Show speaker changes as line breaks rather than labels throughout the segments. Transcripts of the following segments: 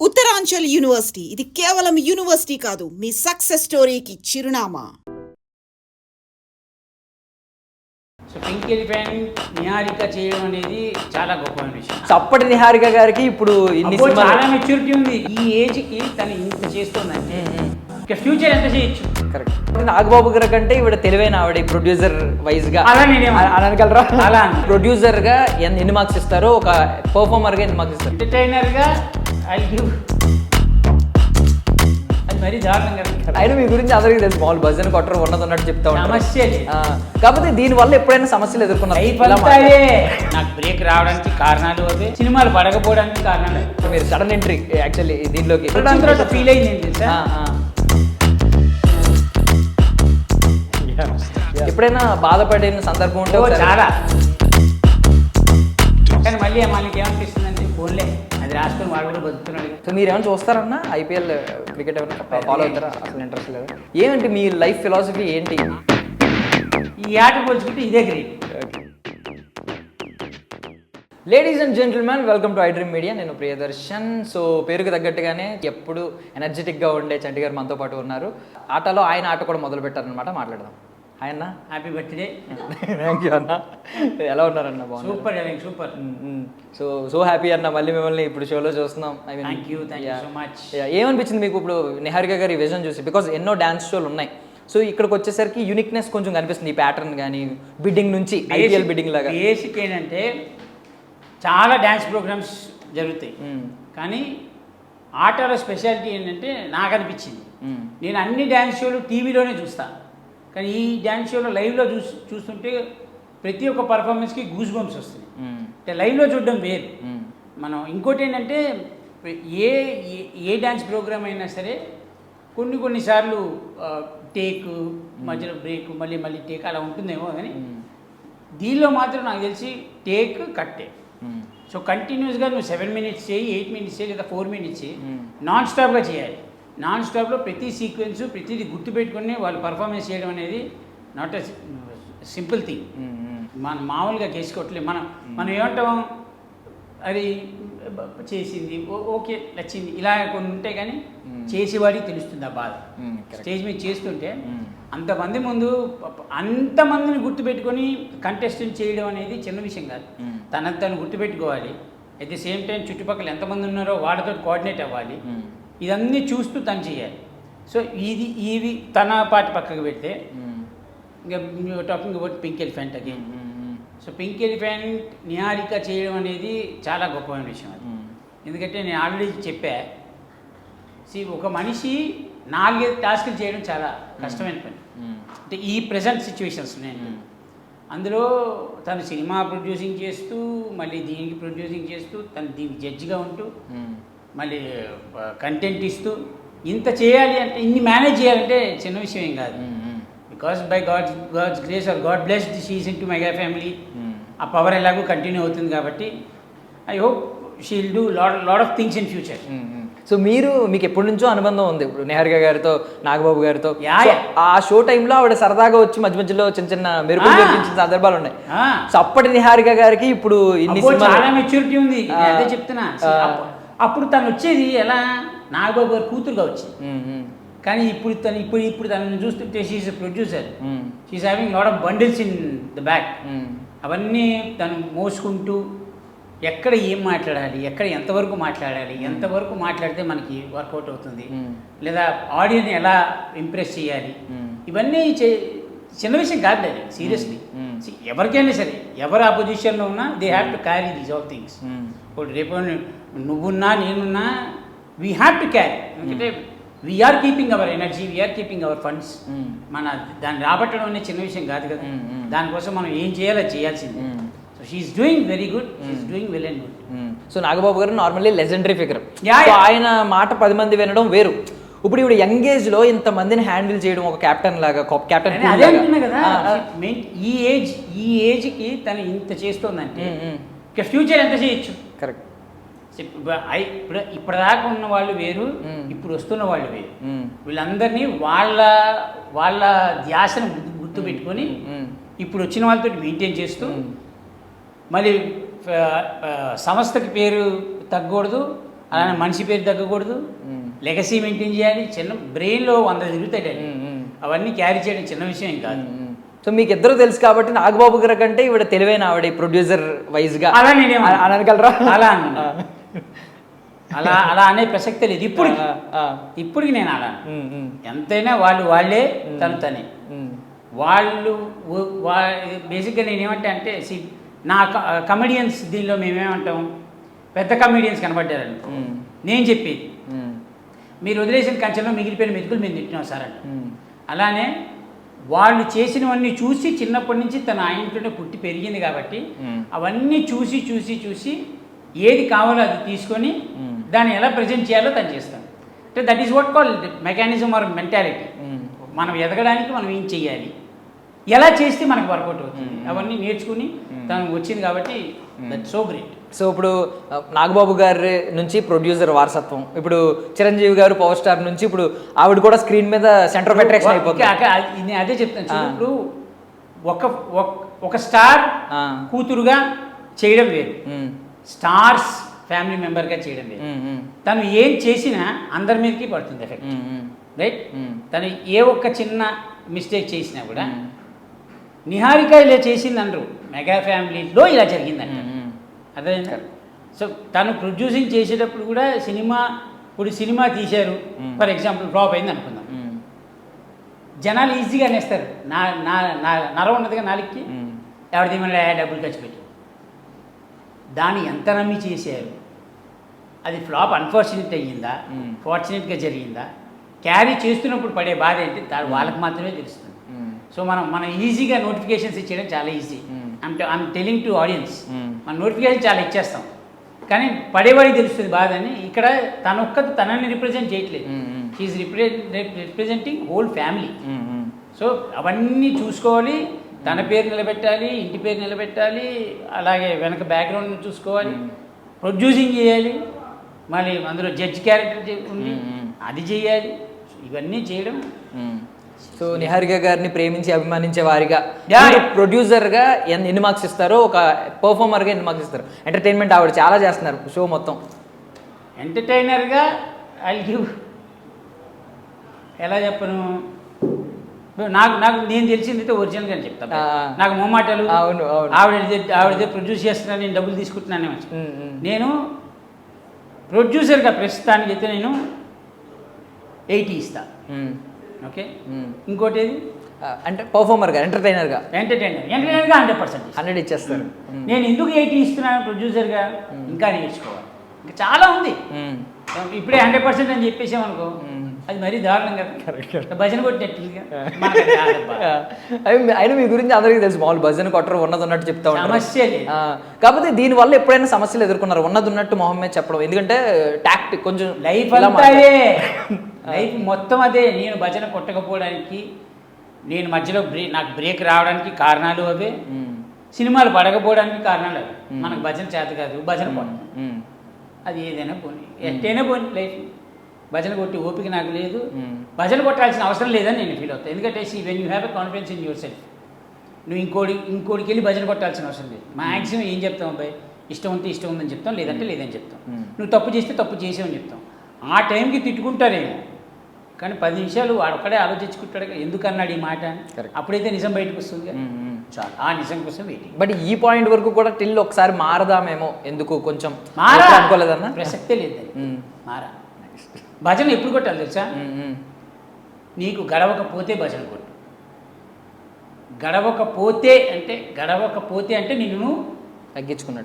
Uttaranchal university ఇది కేవలం university కాదు, మీ సక్సెస్ స్టోరీకి చిరునామా.
సో పింక్ ఎలిఫెంట్ నిహారిక చేయడం అనేది చాలా గొప్ప విషయం.
అప్పటి నిహారిక గారికి ఇప్పుడు ఇన్ని
చాలా మెచ్యూరిటీ ఉంది. ఈ ఏజ్కి తను ఇంత చేస్తుందంటే ఇక ఫ్యూచర్ ఎంత చేయొచ్చు.
కరెక్ట్. నాగబాబు గారి కంటే ఇవిడ తెలివైన ఆవిడ ప్రొడ్యూసర్ వైజ్ గా
అలా నేనేమో
అనగలరా?
అలా
ప్రొడ్యూసర్ గా ఎన్ని మార్క్స్ ఇస్తారో, ఒక పర్ఫార్మర్ గా ఎన్ని మార్క్స్ ఇస్తారు?
ఎంటర్టైనర్ గా ఐ గివ్. అది మరీ దారుణం కదా.
అయినా మీ గురించి అందరికీ తెలుసు, మామూలు భజన కొట్టరు ఉన్నట్టు చెప్తా ఉంటారు.
సమస్య
కాకపోతే దీని వల్ల ఎప్పుడైనా సమస్యలు ఎదుర్కొన్నారు?
నాకు బ్రేక్ రావడానికి కారణాలు అవే, సినిమాలు పడకపోవడానికి కారణాలు.
మీరు సడన్ ఎంట్రీ యాక్చువల్లీ దీనిలోకి
ఫీల్ అయింది తెలుసా.
ఎప్పుడైనా బాధపడిన సందర్భం ఉంటే
చాలా, కానీ మళ్ళీ మనకి ఏమనిపిస్తుందంటే ఫోన్లే అది రాసుకొని వాడు కూడా బతుకుతున్నాడు.
సో మీరు ఏమైనా చూస్తారన్నా ఐపీఎల్ క్రికెట్ ఏమైనా ఫాలో అవుతారా? అసలు ఇంట్రెస్ట్ లేదా? ఏమంటే మీ లైఫ్ ఫిలాసఫీ ఏంటి?
ఈ ఆట పోల్చుకుంటే ఇదే great.
Ladies and gentlemen, welcome to iDream media. నేను ప్రియదర్శన్. సో పేరుకు తగ్గట్టుగానే ఎప్పుడు ఎనర్జెటిక్గా ఉండే చంటి గారు మనతో పాటు ఉన్నారు. ఆటలో ఆయన ఆట కూడా మొదలు పెట్టారనమాట. మాట్లాడదాం. ఆయన
హ్యాపీ బర్త్డే.
థ్యాంక్ యూ అన్న. ఎలా ఉన్నారన్న?
Super super.
సో హ్యాపీ అన్న, మళ్ళీ మిమ్మల్ని ఇప్పుడు షోలో చూస్తున్నాం. I mean
thank you so much.
ఏమనిపించింది మీకు ఇప్పుడు నిహారిక గారి విజన్ చూసి? బికాజ్ ఎన్నో డ్యాన్స్ షోలు ఉన్నాయి. సో ఇక్కడికి వచ్చేసరికి యూనిక్నెస్ కొంచెం కనిపిస్తుంది. ఈ ప్యాటర్న్ కానీ బిడ్డింగ్ నుంచి ఐపీఎల్ బిడ్డింగ్ లాగా.
బేసిక్ ఏంటంటే చాలా డ్యాన్స్ ప్రోగ్రామ్స్ జరుగుతాయి, కానీ ఆటలో స్పెషాలిటీ ఏంటంటే నాకు అనిపించింది, నేను అన్ని డ్యాన్స్ షోలు టీవీలోనే చూస్తాను, కానీ ఈ డ్యాన్స్ షోలో లైవ్లో చూస్తుంటే ప్రతి ఒక్క పర్ఫార్మెన్స్కి గూస్ బంప్స్ వస్తుంది. అంటే లైవ్లో చూడడం వేరు. మనం ఇంకోటి ఏంటంటే ఏ డ్యాన్స్ ప్రోగ్రామ్ అయినా సరే కొన్నిసార్లు టేక్, మధ్యలో బ్రేక్, మళ్ళీ టేక్ అలా ఉంటుందేమో, కానీ దీనిలో మాత్రం నాకు తెలిసి టేక్ కట్టే. సో కంటిన్యూస్గా నువ్వు 7 minutes చేయి, 8 minutes చేయి, లేదా 4 minutes చేయి, నాన్ స్టాప్గా చేయాలి. నాన్ స్టాప్లో ప్రతి సీక్వెన్స్ ప్రతిదీ గుర్తుపెట్టుకుని వాళ్ళు పర్ఫార్మెన్స్ చేయడం అనేది నాట్ ఎ సింపుల్ థింగ్. మనం మామూలుగా చేసుకోవట్లేదు. మనం ఏమంటాం, అది చేసింది ఓకే నచ్చింది ఇలా కొన్ని ఉంటాయి, కానీ చేసేవాడికి తెలుస్తుంది ఆ బాధ. స్టేజ్ మీద చేస్తుంటే అంతమంది ముందు అంతమందిని గుర్తుపెట్టుకొని కంటెస్టెంట్ చేయడం అనేది చిన్న విషయం కాదు. తను గుర్తుపెట్టుకోవాలి. అట్ ది సేమ్ టైం చుట్టుపక్కల ఎంతమంది ఉన్నారో వాళ్ళతో కోఆర్డినేట్ అవ్వాలి. ఇదన్నీ చూస్తూ తను చేయాలి. సో ఇవి తన పాటి పక్కకు పెడితే ఇంకా talking about pink elephant again. So pink elephant Niharika చేయడం అనేది చాలా గొప్పమైన విషయం అది. ఎందుకంటే నేను ఆల్రెడీ చెప్పా, ఒక మనిషి 4-5 టాస్కులు చేయడం చాలా కష్టమైన పని. అంటే ఈ ప్రజెంట్ సిచ్యువేషన్స్ నేను అందులో తను సినిమా ప్రొడ్యూసింగ్ చేస్తూ, మళ్ళీ దీనికి ప్రొడ్యూసింగ్ చేస్తూ, తను దీనికి జడ్జిగా ఉంటూ, మళ్ళీ కంటెంట్ ఇస్తూ, ఇంత చేయాలి అంటే, ఇన్ని మేనేజ్ చేయాలంటే చిన్న విషయం ఏం కాదు. Because by God's grace or God blessed she is into mega family. ఆ పవర్ ఎలాగో కంటిన్యూ అవుతుంది కాబట్టి I hope she will do lot of things in future.
So మీకు ఎప్పటి నుంచో అనుబంధం ఉంది ఇప్పుడు నిహారిక గారితో, నాగబాబు గారితో. ఆ షో టైంలో ఆవిడ సరదాగా వచ్చి మధ్యలో చిన్న మెరుగులు చూపించిన సందర్భాలు ఉన్నాయి. సో అప్పటి నిహారిక గారికి ఇప్పుడు ఇన్ని
చాలా మెచ్యూరిటీ ఉంది. అదే చెప్తున్నా. అప్పుడు తను వచ్చేది ఎలా, నాగబాబు గారు కూతురుగా వచ్చింది, కానీ ఇప్పుడు తనని చూస్తుంటే she is a producer. She is having lot of bundles in the back. అవన్నీ తను మోసుకుంటూ ఎక్కడ ఏం మాట్లాడాలి, ఎక్కడ ఎంతవరకు మాట్లాడాలి, ఎంతవరకు మాట్లాడితే మనకి వర్కౌట్ అవుతుంది, లేదా ఆడియన్స్ ఎలా ఇంప్రెస్ చేయాలి, ఇవన్నీ చిన్న విషయం కాదు అది. సీరియస్లీ ఎవరికైనా సరే, ఎవరు ఆ పొజిషన్లో ఉన్నా they have to carry these all things. ఇప్పుడు రేపు నువ్వున్నా నేనున్నా వీ హ్యావ్ టు క్యారీ. ఎందుకంటే we are keeping our energy, we are keeping our funds. మన దాన్ని రాబట్టడం అనేది చిన్న విషయం కాదు కదా. దానికోసం మనం ఏం చేయాలో చేయాల్సిందే. So she is doing very good, she is doing well and good.
So Nagababu గారు నార్మల్లీ లెజెండరీ ఫిగర్. ఆయన మాట 10 మంది వినడం వేరు. ఇప్పుడు ఇప్పుడు యంగ్ ఏజ్ లో ఇంతమందిని హ్యాండిల్ చేయడం, ఒక కెప్టెన్ లాగా, కెప్టెన్
అదే అంటున్నా కదా. ఈ ఏజ్కి తను ఇంత చేస్తోందంటే ఇక ఫ్యూచర్ ఎంత చేయొచ్చు.
కరెక్ట్.
ఇప్పటిదాకా ఉన్న వాళ్ళు వేరు, ఇప్పుడు వస్తున్న వాళ్ళు వేరు. వీళ్ళందరినీ వాళ్ళ ధ్యాసను గుర్తుపెట్టుకొని ఇప్పుడు వచ్చిన వాళ్ళతో మెయింటైన్ చేస్తూ, మళ్ళీ సంస్థకి పేరు తగ్గకూడదు, అలానే మనిషి పేరు తగ్గకూడదు, లెగసీ మెయింటైన్ చేయాలి. చిన్న బ్రెయిన్లో 100 తిరుగుతాయండి, అవన్నీ క్యారీ చేయడం చిన్న విషయం కాదు.
సో మీకు ఇద్దరు తెలుసు కాబట్టి నాగబాబు గారి కంటే ఇవిడ తెలివైన ఆవిడ ప్రొడ్యూసర్ వైజ్ గా
అలా నేనేమో
అనగలరా?
అలా అన్నా, అలా అనే ప్రసక్తే లేదు ఇప్పటికి నేను అలా. ఎంతైనా వాళ్ళే తనే. వాళ్ళు బేసిక్గా నేనేమంటే అంటే నా కమెడియన్స్ దీనిలో మేమేమంటాం, పెద్ద కమెడియన్స్ కనబడ్డారనుకో, నేను చెప్పేది మీరు వదిలేసిన కంచెలో మిగిలిపోయిన మెతుకులు మేము తింటున్నాం సార్ అంట. అలానే వాళ్ళు చేసినవన్నీ చూసి చిన్నప్పటి నుంచి తన ఇంట్లోనే పుట్టి పెరిగింది కాబట్టి అవన్నీ చూసి చూసి చూసి ఏది కావాలో అది తీసుకొని దాన్ని ఎలా ప్రజెంట్ చేయాలో తను చేస్తాను. అంటే that is what call mechanism are mentality. మనం ఎదగడానికి మనం ఏం చెయ్యాలి, ఎలా చేస్తే మనకు వర్కౌట్ అవుతుంది, అవన్నీ నేర్చుకుని తను వచ్చింది కాబట్టి దట్ సో గ్రేట్.
సో ఇప్పుడు నాగబాబు గారి నుంచి ప్రొడ్యూసర్ వారసత్వం, ఇప్పుడు చిరంజీవి గారు పవర్ స్టార్ నుంచి ఇప్పుడు ఆవిడ కూడా స్క్రీన్ మీద సెంటర్ ఆఫ్ అట్రాక్షన్ అయిపోతుంది.
నేను అదే చెప్తాను. ఇప్పుడు ఒక స్టార్ కూతురుగా చేయడం వేరు, స్టార్స్ ఫ్యామిలీ మెంబర్గా చేయడం వేరు. తను ఏం చేసినా అందరి మీదకి పడుతుంది ఎఫెక్ట్, రైట్? తను ఏ ఒక్క చిన్న మిస్టేక్ చేసినా కూడా నిహారిక ఇలా చేసింది అనరు, మెగా ఫ్యామిలీలో ఇలా జరిగిందంట. అదే. సో తను ప్రొడ్యూసింగ్ చేసేటప్పుడు కూడా సినిమా తీశారు, ఫర్ ఎగ్జాంపుల్ ఫ్లాప్ అయింది అనుకుందాం, జనాలు ఈజీగా అనేస్తారు. నర ఉన్నదిగా నాలుగుకి ఎవరిది మళ్ళీ డబ్బులు ఖర్చు పెట్టారు. దాన్ని ఎంత నమ్మి చేశారు, అది ఫ్లాప్ అన్ఫార్చునేట్ అయ్యిందా, ఫార్చునేట్గా జరిగిందా, క్యారీ చేస్తున్నప్పుడు పడే బాధ ఏంటి వాళ్ళకి మాత్రమే తెలుస్తుంది. సో మనం ఈజీగా నోటిఫికేషన్స్ ఇచ్చేయడం చాలా easy. I'm telling to audience, మన నోటిఫికేషన్ చాలా ఇచ్చేస్తాం, కానీ పడేవాడికి తెలుస్తుంది బాధ అని. ఇక్కడ తనని రిప్రజెంట్ చేయట్లేదు, she is representing whole family. So అవన్నీ చూసుకోవాలి, తన పేరు నిలబెట్టాలి, ఇంటి పేరు నిలబెట్టాలి, అలాగే వెనక బ్యాక్గ్రౌండ్ చూసుకోవాలి, ప్రొడ్యూసింగ్ చేయాలి, మళ్ళీ అందులో జడ్జ్ క్యారెక్టర్ ఉంది అది చేయాలి, ఇవన్నీ చేయడం.
సో నిహారిక గారిని ప్రేమించి అభిమానించే వారిగా ప్రొడ్యూసర్గా ఎన్ని మార్క్స్ ఇస్తారో, ఒక పర్ఫార్మర్గా ఎన్ని మార్క్స్ ఇస్తారు? ఎంటర్టైన్మెంట్ ఆవిడ చాలా చేస్తున్నారు షో మొత్తం.
ఎంటర్టైనర్గా ఐ గివ్, ఎలా చెప్పను, నాకు నేను తెలిసింది ఒరిజినల్గా చెప్తాను. నాకు మొమ్మాటలు, ఆవిడదే ప్రొడ్యూస్ చేస్తున్నాను, నేను డబ్బులు తీసుకుంటున్నాను. నేను ప్రొడ్యూసర్గా ప్రస్తుతానికి అయితే నేను 80 ఇస్తా. ఓకే, ఇంకోటి ఏది
అంటే పర్ఫార్మర్గా, ఎంటర్టైనర్గా
100%
100 ఇచ్చేస్తారు.
నేను ఎందుకు 80 ఇస్తున్నాను ప్రొడ్యూసర్గా, ఇంకా నేర్చుకోవాలి, ఇంకా చాలా ఉంది. ఇప్పుడే 100% అని చెప్పేసామనుకో అది మరీ దారుణం కదా, భజన కొట్టినట్టుగా.
అయినా మీ గురించి అందరికీ తెలుసు, మామూలు భజన కొట్టరు, ఉన్నట్టు చెప్తా ఉంటారు,
సమస్య లేదు.
కాకపోతే దీనివల్ల ఎప్పుడైనా సమస్యలు ఎదుర్కొన్నారు? ఉన్నట్టు మొహం మీద చెప్పడం, ఎందుకంటే టాక్టిక్ కొంచెం
లైఫ్ అంతాయే, లైఫ్ మొత్తం అదే. నేను భజన కొట్టకపోవడానికి, నేను మధ్యలో నాకు బ్రేక్ రావడానికి కారణాలు అవే, సినిమాలు పడకపోవడానికి కారణాలు అవి. మనకు భజన చేత కాదు, భజన కొట్టం, అది ఏదైనా పోనీ, ఎట్టైనా పోనీ లైఫ్. భజన కొట్టి ఓపిక నాకు లేదు, భజన కొట్టాల్సిన అవసరం లేదని నేను ఫీల్ అవుతాను. ఎందుకంటే when you have a confidence in your self, నువ్వు ఇంకోటికి వెళ్ళి భజన కొట్టాల్సిన అవసరం లేదు. మ్యాక్సిమం ఏం చెప్తాం, అబ్బాయి ఇష్టం ఉంటే ఇష్టం ఉందని చెప్తాం, లేదంటే లేదని చెప్తాం. నువ్వు తప్పు చేస్తే తప్పు చేసావని చెప్తాం. ఆ టైంకి తిట్టుకుంటారేమో, కానీ 10 నిమిషాలు వాడొక్కడే ఆలోచించుకుంటాడు ఎందుకు అన్నాడు ఈ మాట అని. అప్పుడైతే నిజం బయటకు వస్తుంది, చాలు ఆ నిజం కోసం వెయిటింగ్.
బట్ ఈ పాయింట్ వరకు కూడా టిల్ ఒకసారి మారదామేమో, ఎందుకు కొంచెం అనుకోలేదన్న
ప్రసక్తే లేదు. మారా భజన ఎప్పుడు కొట్టాలి తెలుసా, నీకు గడవకపోతే భజన కొట్టు. గడవకపోతే అంటే నిన్ను తగ్గించుకున్నావు,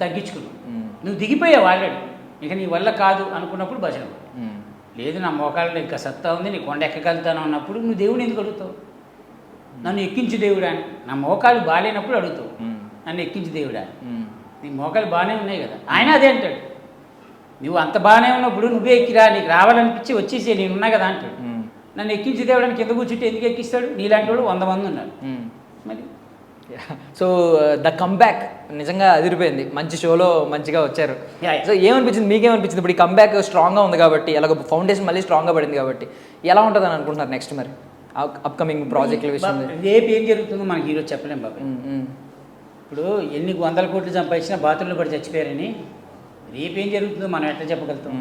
నువ్వు దిగిపోయావు ఆల్రెడీ, ఇక నీ వల్ల కాదు అనుకున్నప్పుడు భజన కొట్టు. లేదు నా మోకాళ్ళలో ఇంకా సత్తా ఉంది, నీ కొండ ఎక్కగలుగుతాను అన్నప్పుడు నువ్వు దేవుని ఎందుకు అడుగుతావు? నన్ను ఎక్కించు దేవుడా అని. నా మోకాలు బాగాలేనప్పుడు అడుగుతావు, నన్ను ఎక్కించు దేవుడా. నీ మోకాలు బాగానే ఉన్నాయి కదా, ఆయన అదే అంటాడు. నువ్వు అంత బాగానే ఉన్నప్పుడు నువ్వే ఎక్కిరా, నీకు రావాలనిపించి వచ్చేసి నేనున్నా కదా అంటాడు. నన్ను ఎక్కించి దేవుడానికి కింద కూర్చుంటే ఎందుకు ఎక్కిస్తాడు? నీలాంటి వాడు 100 మంది ఉన్నారు. మరి
సో ద కంబ్యాక్ నిజంగా అదిరిపోయింది, మంచి షోలో మంచిగా వచ్చారు. సో ఏమనిపించింది, మీకేమనిపించింది? ఇప్పుడు ఈ కంబ్యాక్ స్ట్రాంగ్గా ఉంది కాబట్టి, ఎలాగో ఫౌండేషన్ మళ్ళీ స్ట్రాంగ్గా పడింది కాబట్టి, ఎలా ఉంటుంది అని అనుకుంటున్నారు నెక్స్ట్ మరి అప్కమింగ్ ప్రాజెక్టుల విషయం?
రేపు ఏం జరుగుతుందో మనకి ఈరోజు చెప్పలేం బాబు. ఇప్పుడు ఎన్ని 100 కోట్లు సంపాదించినా బాత్రూంలో పడి చచ్చిపోయారని రేపు ఏం జరుగుతుందో మనం ఎట్లా చెప్పగలుగుతాం?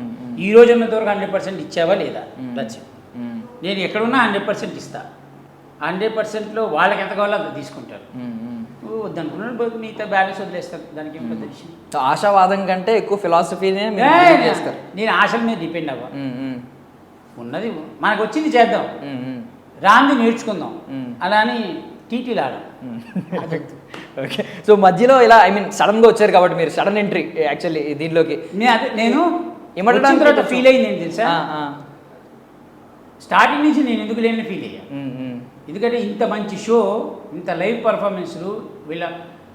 ఈ రోజు ఉన్నంత వరకు 100% ఇచ్చావా లేదా లక్ష్యం. నేను ఎక్కడున్నా 100% ఇస్తా. 100%లో వాళ్ళకి ఎంత కావాలో అంత తీసుకుంటారు. వద్దనుకున్నాడు మిగతా బ్యాలెన్స్ వదిలేస్తారు. దానికి ఏం పెద్ద విషయం.
ఆశావాదం కంటే ఎక్కువ ఫిలాసఫీనే చేస్తారు.
నేను ఆశల మీద డిపెండ్ అవ్వ. ఉన్నది మనకు వచ్చింది చేద్దాం, రాంది నేర్చుకుందాం, అలా అని టీటీలు ఆడ.
ఓకే. సో మధ్యలో ఇలా సడన్గా వచ్చారు కాబట్టి మీరు సడన్ ఎంట్రీ యాక్చువల్లీ దీనిలోకి.
నేను వచ్చిన తర్వాత ఫీల్ అయింది ఏంటి తెలుసా, స్టార్టింగ్ నుంచి నేను ఎందుకు లేని ఫీల్ అయ్యా. ఎందుకంటే ఇంత మంచి షో, ఇంత లైవ్ పర్ఫార్మెన్స్లు,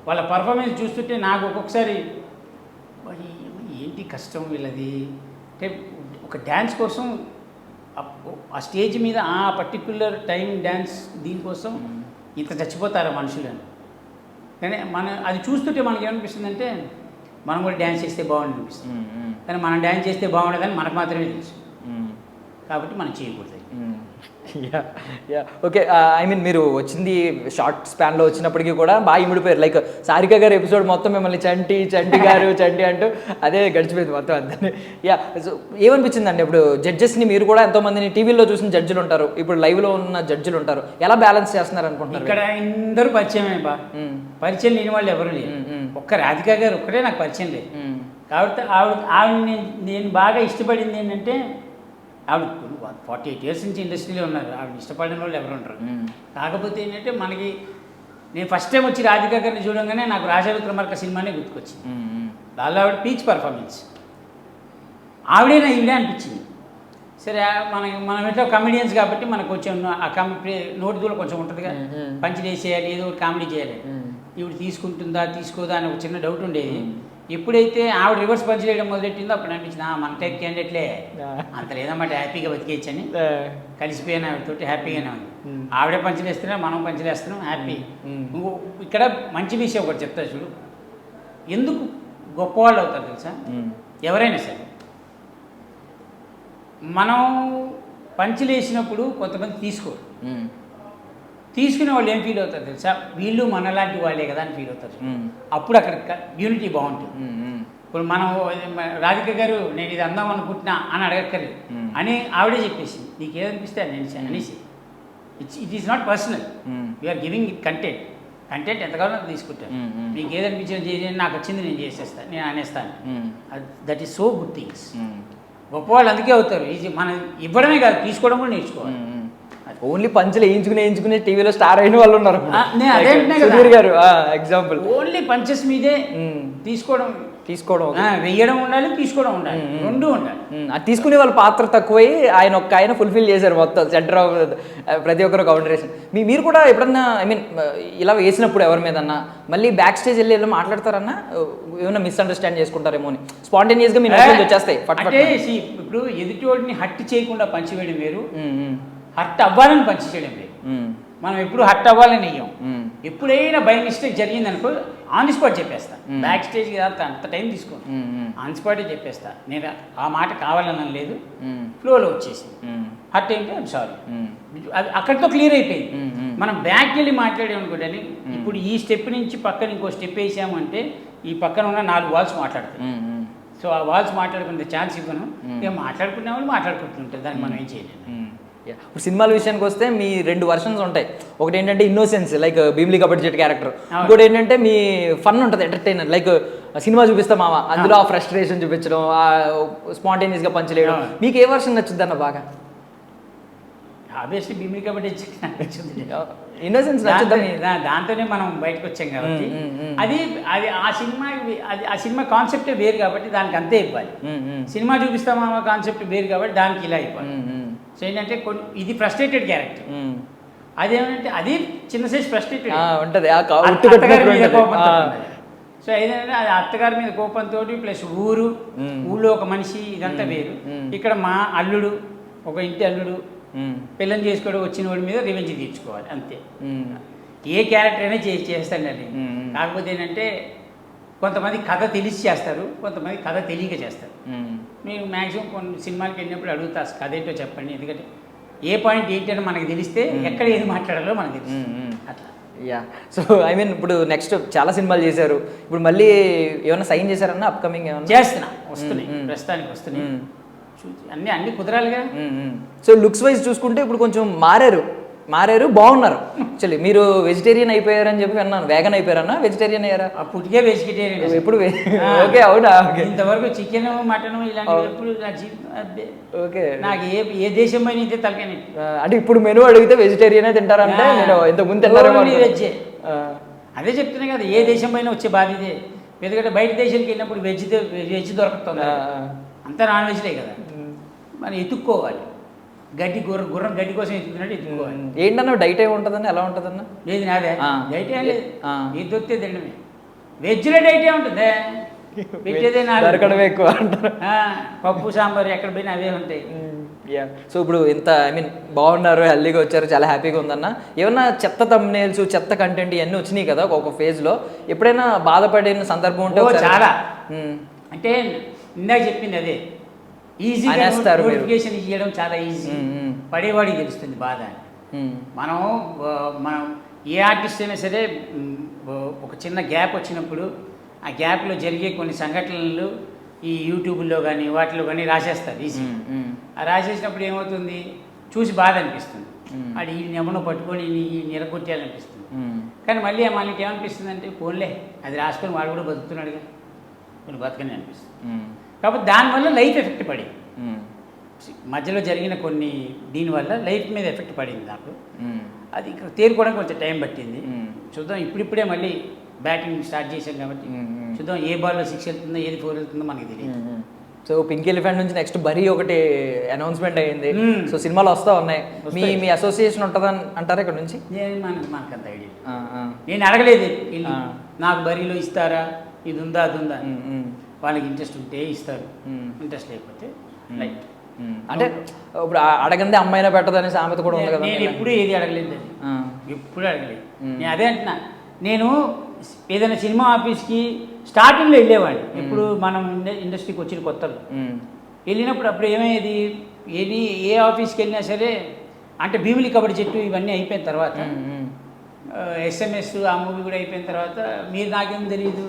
వాళ్ళ పర్ఫార్మెన్స్ చూస్తుంటే నాకు ఒక్కొక్కసారి ఏంటి కష్టం వీళ్ళది. అంటే ఒక డ్యాన్స్ కోసం ఆ స్టేజ్ మీద ఆ పర్టిక్యులర్ టైం డ్యాన్స్ దీనికోసం ఇంత చచ్చిపోతారా మనుషులని. కానీ అది చూస్తుంటే మనకి ఏమనిపిస్తుంది అంటే మనం కూడా డ్యాన్స్ చేస్తే బాగుంది అనిపిస్తుంది. కానీ మనం డ్యాన్స్ చేస్తే బాగుండదని మనకు మాత్రమే తెలుసు. కాబట్టి మనం చేయకూడదు.
ఓకే. మీరు వచ్చింది షార్ట్ స్పాన్లో వచ్చినప్పటికీ కూడా బాగా ఇమిడిపోయారు. లైక్ సారిక గారు ఎపిసోడ్ మొత్తం మిమ్మల్ని చంటి గారు చంటి అంటూ అదే గడిచిపోయింది మొత్తం అంతే. సో ఏమనిపించిందండి ఇప్పుడు జడ్జెస్ని, మీరు కూడా ఎంతోమందిని టీవీలో చూసిన జడ్జిలు ఉంటారు, ఇప్పుడు లైవ్లో ఉన్న జడ్జిలు ఉంటారు, ఎలా బ్యాలెన్స్ చేస్తున్నారు అనుకుంటున్నారు?
ఇక్కడ అందరూ పరిచయమే బా, పరిచయం లేని వాళ్ళు ఎవరు లేరు. ఒక్క రాధిక గారు ఒక్కటే నాకు పరిచయం లేదు. కాబట్టి ఆవిడ నేను బాగా ఇష్టపడింది ఏంటంటే, ఆవిడ 48 years నుంచి ఇండస్ట్రీలో ఉన్నారు. ఆవిడ ఇష్టపడిన వాళ్ళు ఎవరు ఉంటారు. కాకపోతే ఏంటంటే మనకి నేను ఫస్ట్ టైం వచ్చి రాధిక గారిని చూడంగానే నాకు రాజా విక్రమార్క సినిమానే గుర్తుకొచ్చింది. దానిలో ఆవిడ పీచ్ పర్ఫార్మెన్స్, ఆవిడేనా ఈవిడే అనిపించింది. సరే మనం ఎట్లా కమెడియన్స్ కాబట్టి మనకు కొంచెం ఆ నోటి దూరం కొంచెం ఉంటుందిగా, పంచి వేసేయాలి, ఏదో కామెడీ చేయాలి. ఈవిడ తీసుకుంటుందా తీసుకోదా అని ఒక చిన్న డౌట్ ఉండేది. ఎప్పుడైతే ఆవిడ రివర్స్ పంచ్ చేయడం మొదలెట్టిందో అప్పుడు అనిపించింది మన టైప్ క్యాండిడేట్లే అంత లేదన్నమాట, హ్యాపీగా బతికేయచ్చని కలిసిపోయాను ఆవిడతోటి, హ్యాపీగానే ఉంది. ఆవిడే పంచులు వేస్తున్నాం, మనం పంచులు వేస్తున్నాం, హ్యాపీ. ఇక్కడ మంచి విషయం ఒకటి చెప్తా చూడు, ఎందుకు గొప్పవాళ్ళు అవుతారు తెలుసా? ఎవరైనా సరే మనం పంచులు వేసినప్పుడు కొంతమంది తీసుకోరు, తీసుకునే వాళ్ళు ఏం ఫీల్ అవుతారు తెలుసా? వీళ్ళు మనలాంటి వాళ్ళే కదా అని ఫీల్ అవుతారు. అప్పుడు అక్కడ యూనిటీ బాగుంటుంది. ఇప్పుడు మనం రాధిక గారు నేను ఇది అందాం అనుకుంటున్నా అని అడగక్కర్లేదు అని ఆవిడే చెప్పేసి నీకు ఏదనిపిస్తే అనేసి it is not personal, you are giving it content ఎంత కావాలో తీసుకుంటాను. మీకు ఏదనిపించింది చేసి నాకు వచ్చింది నేను చేసేస్తాను, నేను అనేస్తాను. That is so good things. గొప్పవాళ్ళు అందుకే అవుతారు. మనం ఇవ్వడమే కాదు, తీసుకోవడం కూడా నేర్చుకోవాలి.
ఓన్లీ పంచులు వేయించుకునే టీవీలో స్టార్ అయిన వాళ్ళు ఉన్నారు. గారు ఎగ్జాంపుల్.
ఓన్లీ పంచెస్ మీదే తీసుకోవడం వెయ్యడం ఉండాలి, తీసుకోవడం ఉండాలి, రెండు ఉండాలి.
అది తీసుకునే వాళ్ళ పాత్ర తక్కువై ఆయన ఫుల్ఫిల్ చేశారు మొత్తం సెంటర్ ఆఫ్ ప్రతి ఒక్కరు కౌంటరేషన్. మీరు కూడా ఎప్పుడన్నా ఇలా వేసినప్పుడు ఎవరి మీదన్నా మళ్ళీ బ్యాక్ స్టేజ్ వెళ్ళి మాట్లాడతారన్నా ఏమైనా మిస్అండర్స్టాండ్ చేసుకుంటారేమో అని స్పాంటేనియస్గా మీ నోట్లోంచి వచ్చేస్తాయి.
ఇప్పుడు ఎదుటివాడిని హట్ చేయకుండా పంచివేయడం వేరు, హర్ట్ అవ్వాలని పంచి చేయడం లేదు. మనం ఎప్పుడు హర్ట్ అవ్వాలని వెయ్యం. ఎప్పుడైనా బై మిస్టేక్ జరిగింది అనుకో ఆన్ ది స్పాట్ చెప్పేస్తా. బ్యాక్ స్టేజ్కి అంత టైం తీసుకోను, ఆన్ స్పాటే చెప్పేస్తా. నేను ఆ మాట కావాలని లేదు, ఫ్లోలో వచ్చేసింది. హర్ట్ ఏంటి ఐమ్ సారీ, అది అక్కడితో క్లియర్ అయిపోయింది. మనం బ్యాక్ వెళ్ళి మాట్లాడామనుకోండి, ఇప్పుడు ఈ స్టెప్ నుంచి పక్కన ఇంకో స్టెప్ వేసామంటే ఈ పక్కన ఉన్న 4 వాల్స్ మాట్లాడతాయి. సో ఆ వాల్స్ మాట్లాడుకునే ఛాన్స్ ఇవ్వను. ఇక మాట్లాడుకునే వాళ్ళు మాట్లాడుకుంటుంటారు, దానికి మనం ఏం చేయలేము.
ఇప్పుడు సినిమాల విషయానికి వస్తే మీ 2 వర్షన్స్ ఉంటాయి. ఒకటి ఏంటంటే innocence like Bheemili Kabaddi Jattu character, ఇంకోటి ఏంటంటే మీ ఫన్ ఉంటుంది, ఎంటర్టైనర్ లైక్ సినిమా చూపిస్తాం మామ, అందులో ఆ ఫ్రస్ట్రేషన్ చూపించడం, ఆ స్పాంటేనియస్గా పంచలేయడం. మీకు ఏ వర్షన్ నచ్చుద్ది అన్న బాగా?
ఆబ్వియస్లీ భీమ్లీ కబడ్డీ నచ్చుంది.
ఇన్నోసెన్స్ నచ్చుద్దా?
దాంతోనే మనం బయటకు వచ్చాం కాబట్టి అది ఆ సినిమా కాన్సెప్టే వేరు కాబట్టి దానికి అంతే ఇవ్వాలి. సినిమా చూపిస్తామా కాన్సెప్ట్ వేరు కాబట్టి దానికి ఇలా ఇవ్వాలి. సో ఏంటంటే ఇది ఫ్రస్ట్రేటెడ్ క్యారెక్టర్, అదేమంటే అది చిన్న సైజ్ ఫ్రస్ట్రేటెడ్
ఉంటుంది.
సో ఏదంటే అది అత్తగారి మీద కోపంతో ప్లస్ ఊళ్ళో ఒక మనిషి, ఇదంతా వేరు. ఇక్కడ మా అల్లుడు, ఒక ఇంటి అల్లుడు పిల్లని చేసుకోవడం వచ్చిన వాడి మీద రివెంజ్ తీర్చుకోవాలి అంతే. ఏ క్యారెక్టర్ అయినా చేస్తాడండి. కాకపోతే ఏంటంటే కొంతమంది కథ తెలిసి చేస్తారు, కొంతమంది కథ తెలియక చేస్తారు. నేను మ్యాక్సిమం కొన్ని సినిమాలకి వెళ్ళినప్పుడు అడుగుతా కథ ఏంటో చెప్పండి, ఎందుకంటే ఏ పాయింట్ ఏంటని మనకు తెలిస్తే ఎక్కడ ఏది మాట్లాడాలో మనకు తెలుసు. అట్లా
సో ఇప్పుడు నెక్స్ట్ చాలా సినిమాలు చేశారు, ఇప్పుడు మళ్ళీ ఏమైనా సైన్ చేశారన్నా అప్కమింగ్?
చేస్తున్నా, వస్తున్నాయి ప్రస్తుతానికి వస్తున్నాయి. అన్నీ కుదరాలిగా.
సో లుక్స్ వైజ్ చూసుకుంటే ఇప్పుడు కొంచెం మారారు బాగున్నారు. యాక్చువల్లీ మీరు వెజిటేరియన్ అయిపోయారని చెప్పి విన్నాను. వేగన్ అయిపోయారన్నా వెజిటేరియన్ అయ్యారా?
అప్పటికే వెజిటేరియన్
ఎప్పుడు ఓకే అవునా?
ఇంతవరకు చికెన్ మటన్ ఇలాంటివి ఎప్పుడు నా జీవితం ఓకే. నాకు ఏ దేశం పైన అయితే తలకాయ
అంటే ఇప్పుడు మెనూ అడిగితే వెజిటేరియనే తింటారంటే నేను ఇంతకుముందు తిన్నారేమో.
వెజ్జే అదే చెప్తున్నా కదా, ఏ దేశం పైన వచ్చే బాధ్యతే. ఎందుకంటే బయట దేశానికి వెళ్ళినప్పుడు వెజ్ దొరుకుతుంది, అంతా నాన్ వెజ్లే కదా. మనం ఎత్తుక్కోవాలి, గుర్రం గడ్డి కోసం ఎత్తుకున్నట్టు ఎత్తుకోవాలి.
ఏంటన్నా డైట్ ఏమి ఉంటుందన్న, ఎలా ఉంటుందన్న?
లేదు నాదే డైట్ ఏం లేదు, ఇది దొరికితే తినడమే. వెజ్లో డైట్ ఏ ఉంటుంది, పెట్టేదే
దొరకడమే ఎక్కువ అంటారు.
పప్పు సాంబార్ ఎక్కడ పోయినా అవే ఉంటాయి.
సో ఇప్పుడు ఇంత బాగున్నారు, హెల్దీగా వచ్చారు, చాలా హ్యాపీగా ఉందన్న. ఏమన్నా చెత్త థంబ్నెయిల్స్, చెత్త కంటెంట్ ఇవన్నీ వచ్చినాయి కదా ఒక ఫేజ్లో, ఎప్పుడైనా బాధపడిన సందర్భం ఉంటే?
చాలా. అంటే ఇందాక చెప్పింది అదే, ఈజీగా నోటిఫికేషన్ ఇవ్వడం చాలా ఈజీ, పడేవాడికి తెలుస్తుంది బాధ. మనం ఏ ఆర్టిస్ట్ అయినా సరే ఒక చిన్న గ్యాప్ వచ్చినప్పుడు ఆ గ్యాప్లో జరిగే కొన్ని సంఘటనలు ఈ యూట్యూబ్లో కానీ వాటిలో కానీ రాసేస్తారు ఈజీ. ఆ రాసేసినప్పుడు ఏమవుతుంది, చూసి బాధ అనిపిస్తుంది, అది ఈ నెమను పట్టుకొని ఈ నిరగొట్టేయాలనిపిస్తుంది. కానీ మళ్ళీ మనకి ఏమనిపిస్తుంది అంటే, ఫోన్లే అది రాసుకొని వాడు కూడా బతుకుతున్నాడుగా, కొన్ని బతకని అనిపిస్తుంది. కాబట్టి దానివల్ల లైఫ్ ఎఫెక్ట్ పడింది, మధ్యలో జరిగిన కొన్ని దీనివల్ల లైఫ్ మీద ఎఫెక్ట్ పడింది నాకు. అది ఇక్కడ తేరుకోవడానికి కొంచెం టైం పట్టింది. చూద్దాం, ఇప్పుడిప్పుడే మళ్ళీ బ్యాటింగ్ స్టార్ట్ చేశాం కాబట్టి చూద్దాం ఏ బాల్లో 6 వెళ్తుందో ఏది 4 వెళ్తుందో మనకి తెలియదు.
సో పింక్ ఎలిఫెంట్ నుంచి నెక్స్ట్ బరీ ఒకటి అనౌన్స్మెంట్ అయ్యింది. సో సినిమాలు వస్తూ ఉన్నాయి, మీ అసోసియేషన్ ఉంటుందని అంటారా ఇక్కడ నుంచి?
మనకు అంత ఐడియా, నేను అడగలేదు. నాకు బరీలో ఇస్తారా, ఇది ఉందా అది ఉందా, వాళ్ళకి ఇంట్రెస్ట్ ఉంటే ఇస్తారు, ఇంట్రెస్ట్ లేకపోతే లైట్.
అంటే ఇప్పుడు అడగందే అమ్మాయినా పెట్టదనే సామెత కూడా ఉంది కదా.
నేను ఎప్పుడు ఏది అడగలేదు, అది ఎప్పుడు అడగలేదు. నేను అదే అంటున్నా, నేను ఏదైనా సినిమా ఆఫీస్కి స్టార్టింగ్లో వెళ్ళేవాడిని, ఇప్పుడు మనం ఇండస్ట్రీకి వచ్చిన కొత్తలో వెళ్ళినప్పుడు అప్పుడు ఏమయ్యేది, ఏ ఆఫీస్కి వెళ్ళినా సరే, అంటే భీమిలి కబడ్డీ చెట్టు ఇవన్నీ అయిపోయిన తర్వాత, SMS ఆ మూవీ కూడా అయిపోయిన తర్వాత, మీరు నాకేం తెలియదు,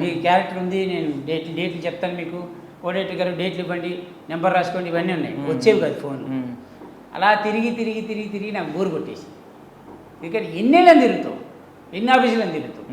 మీ క్యారెక్టర్ ఉంది, నేను డేట్లు చెప్తాను మీకు, కోడేటర్ గారు డేట్లు ఇవ్వండి, నెంబర్ రాసుకోండి, ఇవన్నీ ఉన్నాయి, వచ్చేవి కాదు ఫోన్. అలా తిరిగి నాకు బోరు కొట్టేసి, ఎందుకంటే ఎన్నేళ్ళని తిరుగుతావు, ఎన్ని ఆఫీసులను తిరుగుతావు,